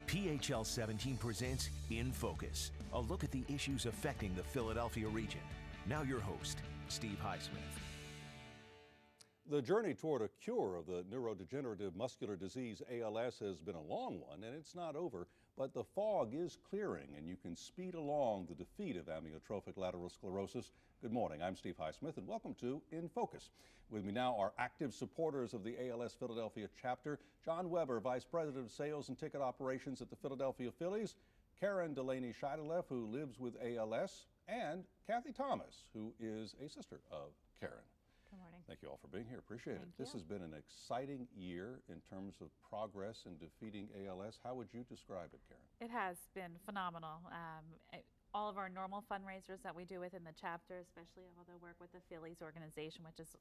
PHL 17 presents In Focus, a look at the issues affecting the Philadelphia region. Now your host, Steve Highsmith. The journey toward a cure of the neurodegenerative muscular disease ALS has been a long one, and it's not over, but the fog is clearing and you can speed along the defeat of amyotrophic lateral sclerosis. Good morning, I'm Steve Highsmith and welcome to In Focus. With me now are active supporters of the ALS Philadelphia chapter, John Weber, Vice President of Sales and Ticket Operations at the Philadelphia Phillies, Karen Delaney-Scheideleff, who lives with ALS, and Kathy Thomas, who is a sister of Karen. Good morning. Thank you all for being here. Appreciate it. This you. has been an exciting year in terms of progress in defeating ALS. How would you describe it, Karen? It has been phenomenal. All of our normal fundraisers that we do within the chapter, especially all the work with the Phillies organization, which is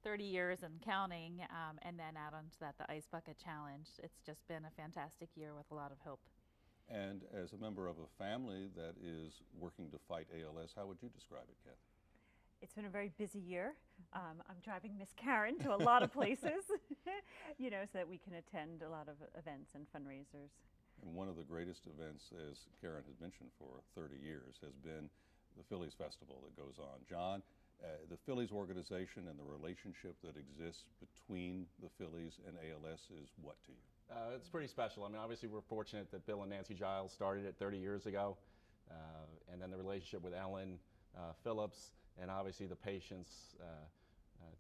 30 years and counting, and then add on to that the Ice Bucket Challenge. It's just been a fantastic year with a lot of hope. And as a member of a family that is working to fight ALS, how would you describe it, Kathy? It's been a very busy year. I'm driving Miss Karen to a lot of places, you know, so that we can attend a lot of events and fundraisers. And one of the greatest events, as Karen had mentioned, for 30 years has been the Phillies Festival that goes on. John, the Phillies organization and the relationship that exists between the Phillies and ALS is what to you? It's pretty special. I mean, obviously we're fortunate that Bill and Nancy Giles started it 30 years ago, and then the relationship with Ellen Phillips, and obviously the patients,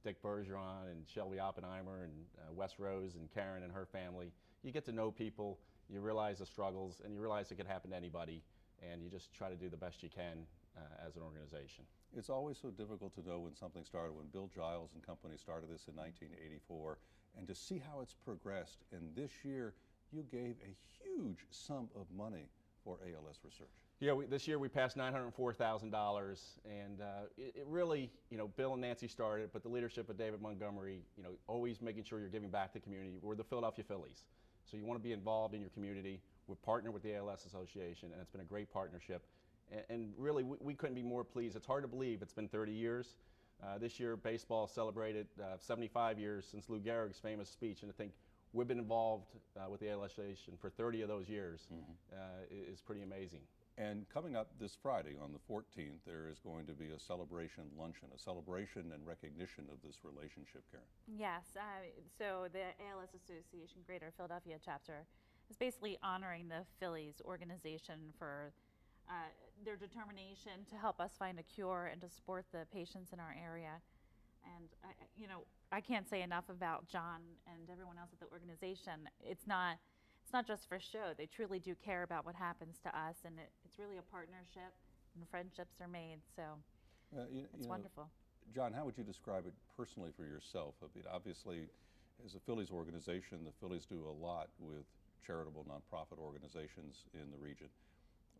Dick Bergeron and Shelby Oppenheimer and Wes Rose and Karen and her family. You get to know people, you realize the struggles, and you realize it could happen to anybody, and you just try to do the best you can as an organization. It's always so difficult to know when something started. When Bill Giles and company started this in 1984, and to see how it's progressed, and this year you gave a huge sum of money for ALS research. Yeah, this year we passed $904,000, and it really, you know, Bill and Nancy started, but the leadership of David Montgomery, you know, always making sure you're giving back to the community. We're the Philadelphia Phillies, so you want to be involved in your community. We're partnered with the ALS Association, and it's been a great partnership. And really, we couldn't be more pleased. It's hard to believe it's been 30 years. This year, baseball celebrated 75 years since Lou Gehrig's famous speech, and I think we've been involved with the ALS Association for 30 of those years. Is pretty amazing. And coming up this Friday on the 14th, there is going to be a celebration luncheon, a celebration and recognition of this relationship, Karen. Yes, so the ALS Association Greater Philadelphia chapter is basically honoring the Phillies organization for their determination to help us find a cure and to support the patients in our area. And you know, I can't say enough about John and everyone else at the organization. It's not just for show. They truly do care about what happens to us, and it's really a partnership, and friendships are made, so it's wonderful. John, how would you describe it personally for yourself? I mean, obviously, as a Phillies organization, the Phillies do a lot with charitable nonprofit organizations in the region.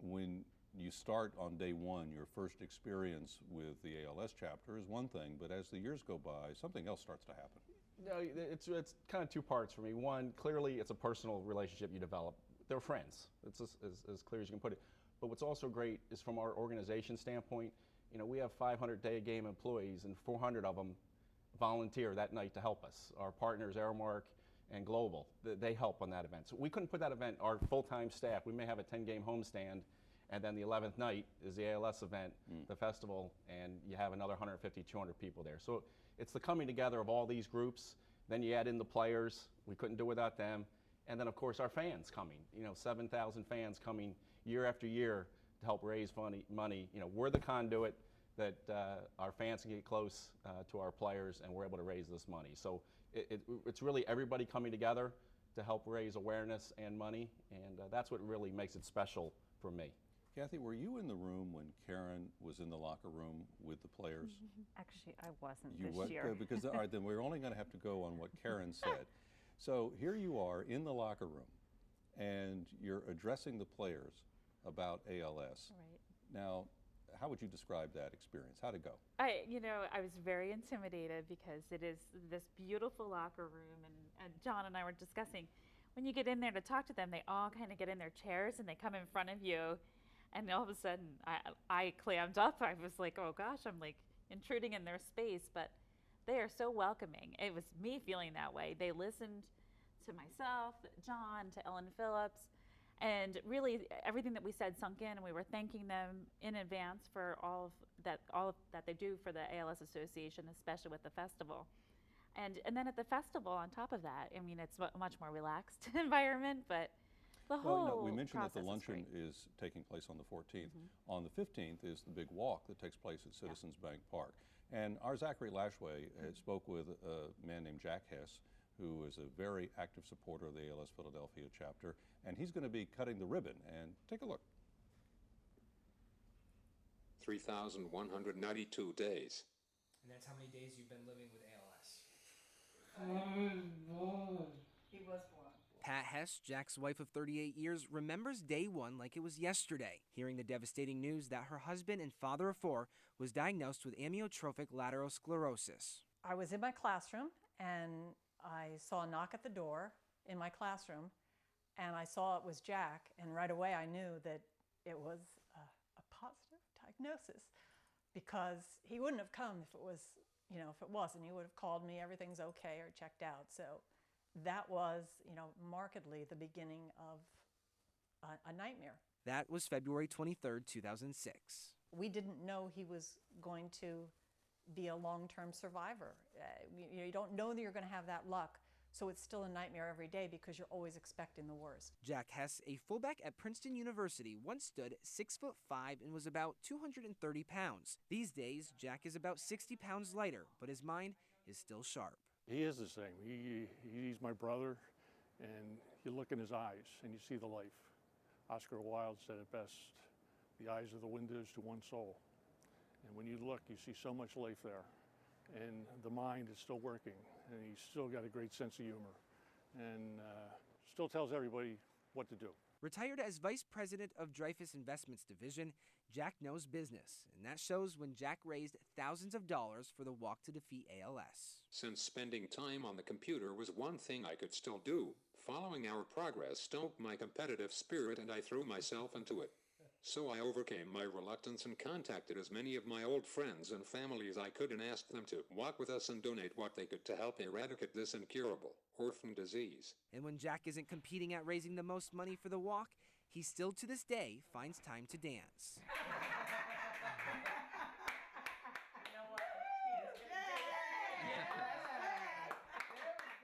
When you start on day one, your first experience with the ALS chapter is one thing, but as the years go by, something else starts to happen. No, it's kind of two parts for me. One, clearly it's a personal relationship you develop. They're friends. It's as clear as you can put it. But what's also great is from our organization standpoint, you know, we have 500 day-a-game employees and 400 of them volunteer that night to help us. Our partners, Airmark and Global, they help on that event. So we couldn't put that event, our full-time staff, we may have a 10-game homestand, and then the 11th night is the ALS event, the festival, and you have another 150, 200 people there. So it's the coming together of all these groups. Then you add in the players. We couldn't do without them. And then, of course, our fans coming. You know, 7,000 fans coming year after year to help raise money. You know, we're the conduit that our fans can get close to our players, and we're able to raise this money. So it's really everybody coming together to help raise awareness and money, and that's what really makes it special for me. Kathy, were you in the room when Karen was in the locker room with the players? Actually, I wasn't this year. Good, because all right, then we're only going to have to go on what Karen said. So here you are in the locker room, and you're addressing the players about ALS. Right. Now, how would you describe that experience? How'd it go? You know, I was very intimidated because it is this beautiful locker room, and John and I were discussing, when you get in there to talk to them, they all kind of get in their chairs and they come in front of you. And all of a sudden, I clammed up. I was like, oh gosh, I'm like intruding in their space, but they are so welcoming. It was me feeling that way. They listened to myself, John, to Ellen Phillips, And really, everything that we said sunk in, and we were thanking them in advance for all that they do for the ALS Association, especially with the festival. And then at the festival, on top of that, I mean, it's a much more relaxed environment, but the whole Well, we mentioned that the process luncheon great. is taking place on the 14th. On the 15th is the big walk that takes place at Citizens Bank Park. And our Zachary Lashway spoke with a man named Jack Hess, who is a very active supporter of the ALS Philadelphia chapter, and he's going to be cutting the ribbon. And take a look. 3,192 days. And that's how many days you've been living with ALS. He was born. Pat Hess, Jack's wife of 38 years, remembers day one like it was yesterday, hearing the devastating news that her husband and father of four was diagnosed with amyotrophic lateral sclerosis. I was in my classroom and I saw a knock at the door in my classroom and I saw it was Jack, and right away I knew that it was a positive diagnosis, because he wouldn't have come if it was, if it wasn't. He would have called me, everything's okay, or checked out. So that was, markedly the beginning of a nightmare. That was February 23rd, 2006. We didn't know he was going to be a long-term survivor. You don't know that you're going to have that luck, so it's still a nightmare every day because you're always expecting the worst. Jack Hess, a fullback at Princeton University, once stood 6'5" and was about 230 pounds. These days, Jack is about 60 pounds lighter, but his mind is still sharp. He is the same. He's my brother, and you look in his eyes and you see the life. Oscar Wilde said it best, the eyes are the windows to one soul. And when you look, you see so much life there. And the mind is still working, and he's still got a great sense of humor, and still tells everybody what to do. Retired as Vice President of Dreyfus Investments Division, Jack knows business, and that shows when Jack raised thousands of dollars for the Walk to Defeat ALS. Since spending time on the computer was one thing I could still do, following our progress stoked my competitive spirit and I threw myself into it. So I overcame my reluctance and contacted as many of my old friends and family as I could and asked them to walk with us and donate what they could to help eradicate this incurable orphan disease. And when Jack isn't competing at raising the most money for the walk, he still to this day finds time to dance.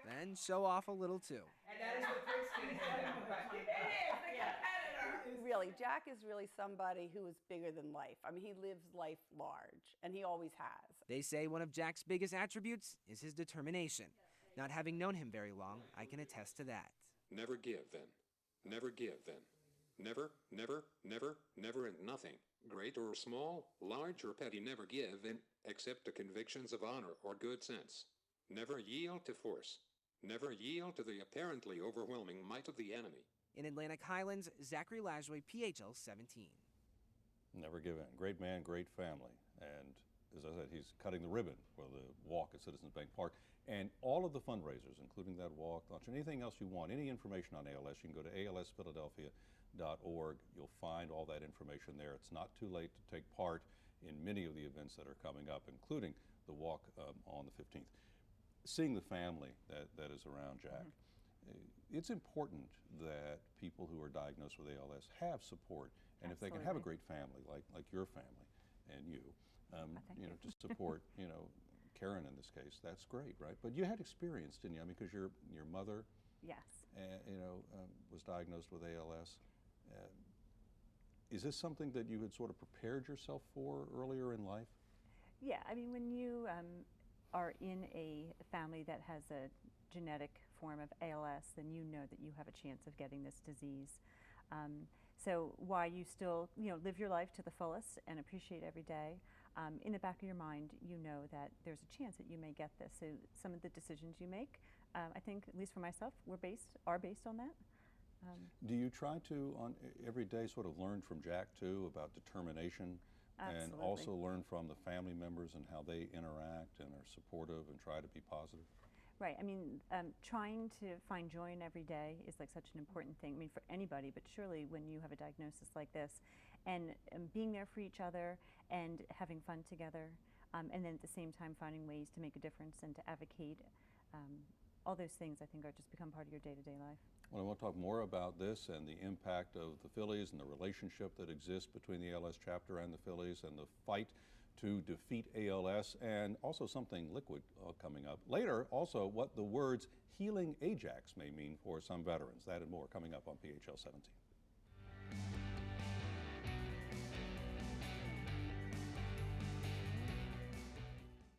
Then show off a little too. And that is what Princeton is. Really, Jack is really somebody who is bigger than life. I mean, he lives life large, and he always has. They say one of Jack's biggest attributes is his determination. Not having known him very long, I can attest to that. Never give then. Never give then. Never, never, never, never and nothing. Great or small, large or petty, never give in except to convictions of honor or good sense. Never yield to force. Never yield to the apparently overwhelming might of the enemy. In Atlantic Highlands, Zachary Lashway, PHL 17. Never give in. Great man, great family. And as I said, he's cutting the ribbon for the walk at Citizens Bank Park. And all of the fundraisers, including that walk, lunch, and anything else you want, any information on ALS, you can go to alsphiladelphia.org. You'll find all that information there. It's not too late to take part in many of the events that are coming up, including the walk on the 15th. Seeing the family that is around Jack, it's important that people who are diagnosed with ALS have support, and if they can have a great family like your family and you, to support Karen in this case, that's great, right? But you had experience, didn't you? I mean, because your mother, Yes. was diagnosed with ALS. Is this something that you had sort of prepared yourself for earlier in life? Yeah, I mean, when you are in a family that has a genetic form of ALS, then you know that you have a chance of getting this disease. So while you still, live your life to the fullest and appreciate every day, in the back of your mind, you know that there's a chance that you may get this. So some of the decisions you make, I think, at least for myself, are based on that. Do you try to, on every day, sort of learn from Jack, too, about determination? Absolutely. And also learn from the family members and how they interact and are supportive and try to be positive? Right. I mean, trying to find joy in every day is like such an important thing. I mean, for anybody, but surely when you have a diagnosis like this, and being there for each other and having fun together, and then at the same time finding ways to make a difference and to advocate, all those things I think are just become part of your day-to-day life. Well, I want to talk more about this and the impact of the Phillies and the relationship that exists between the ALS chapter and the Phillies and the fight to defeat ALS, and also something liquid coming up. Later, also what the words healing Ajax may mean for some veterans. That and more coming up on PHL 17.